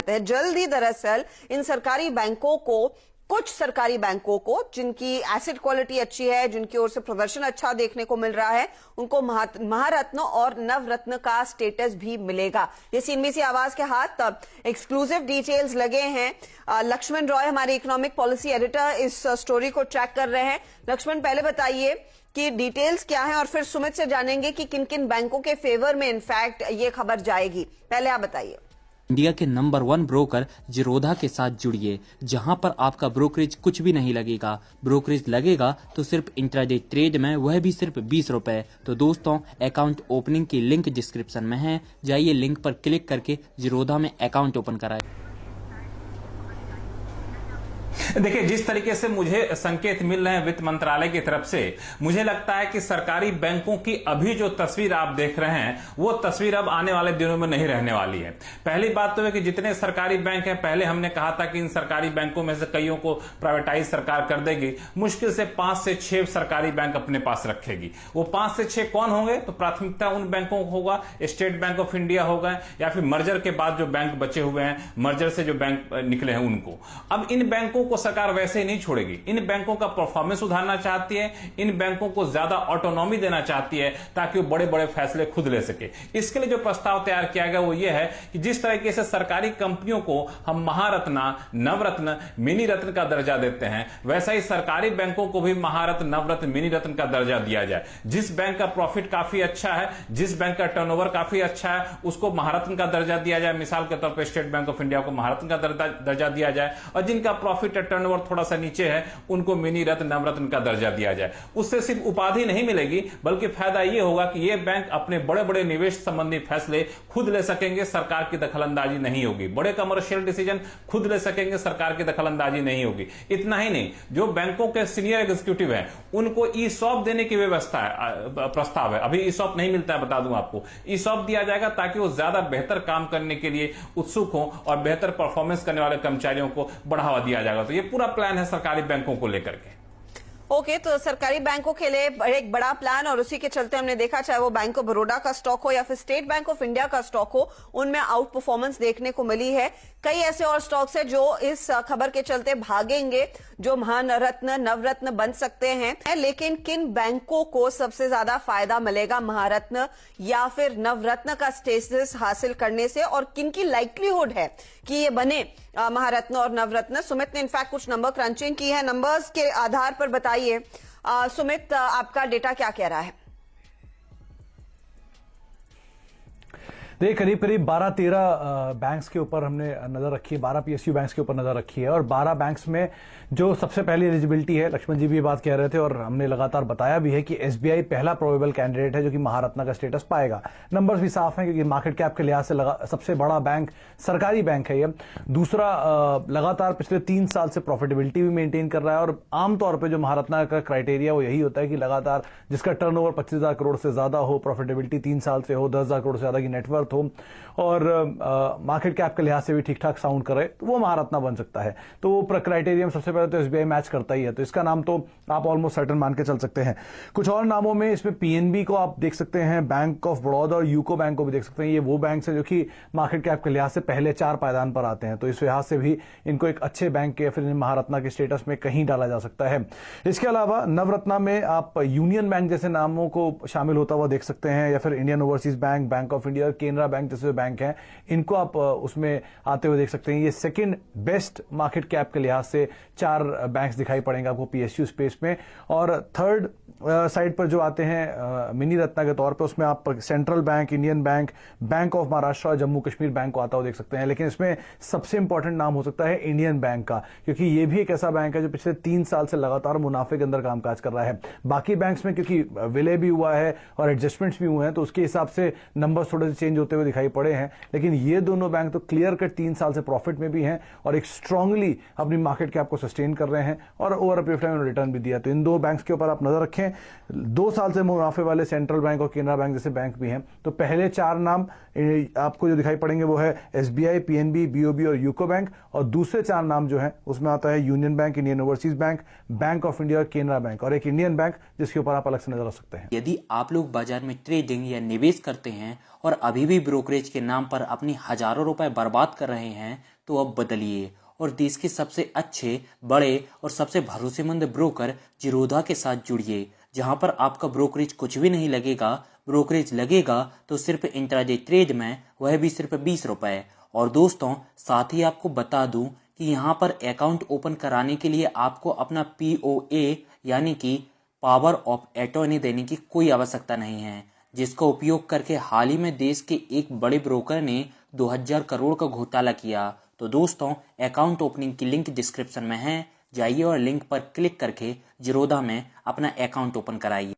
चलते हैं। जल्द ही दरअसल इन सरकारी बैंकों को, कुछ सरकारी बैंकों को जिनकी एसेट क्वालिटी अच्छी है, जिनकी ओर से प्रदर्शन अच्छा देखने को मिल रहा है, उनको महारत्न और नवरत्न का स्टेटस भी मिलेगा। ये सीएनबीसी आवाज के हाथ एक्सक्लूसिव डिटेल्स लगे हैं। लक्ष्मण रॉय हमारे इकोनॉमिक पॉलिसी एडिटर इस स्टोरी को ट्रैक कर रहे हैं। लक्ष्मण, पहले बताइए कि डिटेल्स क्या है और फिर सुमित से जानेंगे कि किन किन बैंकों के फेवर में इनफैक्ट ये खबर जाएगी। पहले आप बताइए। इंडिया के नंबर 1 ब्रोकर जिरोधा के साथ जुड़िए, जहां पर आपका ब्रोकरेज कुछ भी नहीं लगेगा। ब्रोकरेज लगेगा तो सिर्फ इंट्राडे ट्रेड में, वह भी सिर्फ 20 रुपए। तो दोस्तों, अकाउंट ओपनिंग की लिंक डिस्क्रिप्शन में है, जाइए लिंक पर क्लिक करके जिरोधा में अकाउंट ओपन कराएं। देखिए, जिस तरीके से मुझे संकेत मिल रहे हैं वित्त मंत्रालय की तरफ से, मुझे लगता है कि सरकारी बैंकों की अभी जो तस्वीर आप देख रहे हैं वो तस्वीर अब आने वाले दिनों में नहीं रहने वाली है। पहली बात तो है कि जितने सरकारी बैंक हैं, पहले हमने कहा था कि इन सरकारी बैंकों में से कईयों को प्राइवेटाइज सरकार कर देगी। मुश्किल से 5 से 6 सरकारी बैंक अपने पास रखेगी। वो 5 से 6 कौन होंगे? तो प्राथमिकता उन बैंकों को होगा, स्टेट बैंक ऑफ इंडिया होगा, या फिर मर्जर के बाद जो बैंक बचे हुए हैं, मर्जर से जो बैंक निकले हैं उनको। अब इन बैंकों को सरकार वैसे ही नहीं छोड़ेगी। इन बैंकों का परफॉर्मेंस सुधारना चाहती है, इन बैंकों को ज्यादा ऑटोनॉमी देना चाहती है ताकि वो बड़े बड़े फैसले खुद ले सके। इसके लिए जो प्रस्ताव तैयार किया गया वो ये है कि जिस तरीके से सरकारी कंपनियों को हम महारत्न, नवरत्न, मिनी रत्न का दर्जा देते हैं, वैसा ही सरकारी बैंकों को भी महारत्न, नवरत्न, मिनी रत्न का दर्जा दिया जाए। जिस बैंक का प्रॉफिट काफी अच्छा है, जिस बैंक का टर्नओवर काफी अच्छा है, उसको महारत्न का दर्जा दिया जाए। मिसाल के तौर पर स्टेट बैंक ऑफ इंडिया को महारत्न का दर्जा दिया जाए, और जिनका प्रॉफिट टर्नओवर थोड़ा सा नीचे है उनको मिनी रत्न, नवरत्न का दर्जा दिया जाए। उससे सिर्फ उपाधि नहीं मिलेगी, बल्कि फायदा यह होगा कि ये बैंक अपने बड़े बड़े निवेश संबंधी फैसले खुद ले सकेंगे, सरकार की दखलंदाजी नहीं होगी। बड़े कमर्शियल डिसीजन खुद ले सकेंगे, सरकार की दखलंदाजी नहीं होगी। इतना ही नहीं, जो बैंकों के सीनियर एग्जीक्यूटिव हैं उनको ईसॉप देने की व्यवस्था है, प्रस्ताव है। अभी ईसॉप नहीं मिलता है, बता दूं आपको। ईसॉप दिया जाएगा ताकि वो ज्यादा बेहतर काम करने के लिए उत्सुक हो और बेहतर परफॉर्मेंस करने वाले कर्मचारियों को बढ़ावा दिया जाएगा। तो ये पूरा प्लान है सरकारी बैंकों को लेकर के। ओके, तो सरकारी बैंकों के लिए एक बड़ा प्लान, और उसी के चलते हमने देखा चाहे वो बैंक ऑफ बड़ौदा का स्टॉक हो या फिर स्टेट बैंक ऑफ इंडिया का स्टॉक हो, उनमें आउट परफॉर्मेंस देखने को मिली है। कई ऐसे और स्टॉक्स है जो इस खबर के चलते भागेंगे, जो महारत्न, नवरत्न बन सकते हैं। लेकिन किन बैंकों को सबसे ज्यादा फायदा मिलेगा महारत्न या फिर नवरत्न का स्टेटस हासिल करने से, और किन की लाइक्लीहुड है कि ये बने महारत्न और नवरत्न? सुमित ने इनफैक्ट कुछ नंबर क्रंचिंग की है, नंबर्स के आधार पर बताइए। सुमित, आपका डेटा क्या कह रहा है? देखिए, करीब करीब 12-13 बैंक्स के ऊपर हमने नजर रखी है, 12 पीएसयू बैंक्स के ऊपर नजर रखी है, और 12 बैंक्स में जो सबसे पहली एलिजिबिलिटी है, लक्ष्मण जी भी ये बात कह रहे थे और हमने लगातार बताया भी है कि एसबीआई पहला प्रोबेबल कैंडिडेट है जो कि महारत्न का स्टेटस पाएगा। नंबर्स भी साफ हैं क्योंकि मार्केट कैप के लिहाज से सबसे बड़ा बैंक, सरकारी बैंक है ये। दूसरा, लगातार पिछले 3 साल से प्रॉफिटेबिलिटी भी मेंटेन कर रहा है, और आमतौर पर जो महारत्न का क्राइटेरिया वो यही होता है कि लगातार जिसका टर्नओवर 25,000 करोड़ से ज्यादा हो, प्रॉफिटेबिलिटी 3 साल से हो, 10,000 करोड़ से ज्यादा की नेटवर्थ हो, और मार्केट कैप के लिहाज से भी ठीक ठाक साउंड करे, तो वो महारत्न बन सकता है। तो वो क्राइटेरिया सबसे पहले तो एसबीआई मैच करता ही है, तो इसका नाम तो आप ऑलमोस्ट सर्टेन मान के चल सकते हैं। कुछ और नामों में इसमें पीएनबी को आप देख सकते हैं, बैंक ऑफ बड़ौदा और यूको बैंक को भी देख सकते हैं। ये वो बैंक है जो कि मार्केट कैप के लिहाज से पहले 4 पायदान पर आते हैं, तो इस लिहाज से भी इनको एक अच्छे बैंक के या फिर महारत्न के स्टेटस में कहीं डाला जा सकता है। इसके अलावा नवरत्न में आप यूनियन बैंक जैसे नामों को शामिल होता हुआ देख सकते हैं, या फिर Indian overseas bank, bank of India, Canara bank जैसे बैंक हैं, इनको आप उसमें आते हुए देख सकते हैं। ये सेकंड बेस्ट मार्केट कैप के लिहाज से 4 बैंक्स दिखाई पड़ेंगे आपको पीएसयू स्पेस में। और थर्ड साइड पर जो आते हैं मिनी रत्ना के तौर पे, उसमें आप central bank, Indian bank, bank of Maharashtra और जम्मू कश्मीर बैंक को आता हुआ देख सकते हैं। लेकिन इसमें सबसे इंपॉर्टेंट नाम हो सकता है इंडियन बैंक का, क्योंकि ये भी एक ऐसा बैंक है जो पिछले 3 साल से लगातार मुनाफे के अंदर कामकाज कर रहा है। बाकी बैंक्स में क्योंकि विलय भी हुआ है और एडजस्टमेंट्स भी हुए हैं, तो उसके हिसाब से नंबर थोड़े से चेंज होते हुए दिखाई पड़े हैं। लेकिन ये दोनों बैंक तो क्लियर कट 3 साल से प्रॉफिट में भी हैं और एक स्ट्रांगली अपनी मार्केट कैप को सस्टेन कर रहे हैं, और over a period of time return भी दिया। तो इन 2 बैंक्स के ऊपर आप नजर रखें। 2 साल से मुनाफे वाले सेंट्रल बैंक और केनरा बैंक जैसे बैंक भी हैं। तो पहले 4 नाम आपको जो दिखाई पड़ेंगे वो है एसबीआई, पीएनबी, बीओबी और यूको बैंक, और दूसरे 4 नाम जो हैं उसमें आता है union bank, Indian overseas bank, bank of India, Canara bank, और एक इंडियन बैंक जिसके ऊपर आप अलग से नजर रख सकते हैं। यदि आप लोग बाजार में ट्रेडिंग या निवेश करते हैं और अभी भी ब्रोकरेज के नाम पर अपनी हजारों रुपए बर्बाद कर रहे हैं तो अब बदलिए और देश के सबसे अच्छे, बड़े और सबसे भरोसेमंद ब्रोकर जिरोधा के साथ जुड़िए, जहां पर आपका ब्रोकरेज कुछ भी नहीं लगेगा। ब्रोकरेज लगेगा तो सिर्फ इंट्राडे ट्रेड में, वह भी सिर्फ 20 रुपए। और दोस्तों, साथ ही आपको बता दूं कि यहाँ पर अकाउंट ओपन कराने के लिए आपको अपना POA यानी कि पावर ऑफ अटॉर्नी देने की कोई आवश्यकता नहीं है, जिसका उपयोग करके हाल ही में देश के एक बड़े ब्रोकर ने 2000 करोड़ का घोटाला किया। तो दोस्तों, अकाउंट ओपनिंग की लिंक डिस्क्रिप्शन में है, जाइए और लिंक पर क्लिक करके जिरोधा में अपना अकाउंट ओपन कराइए।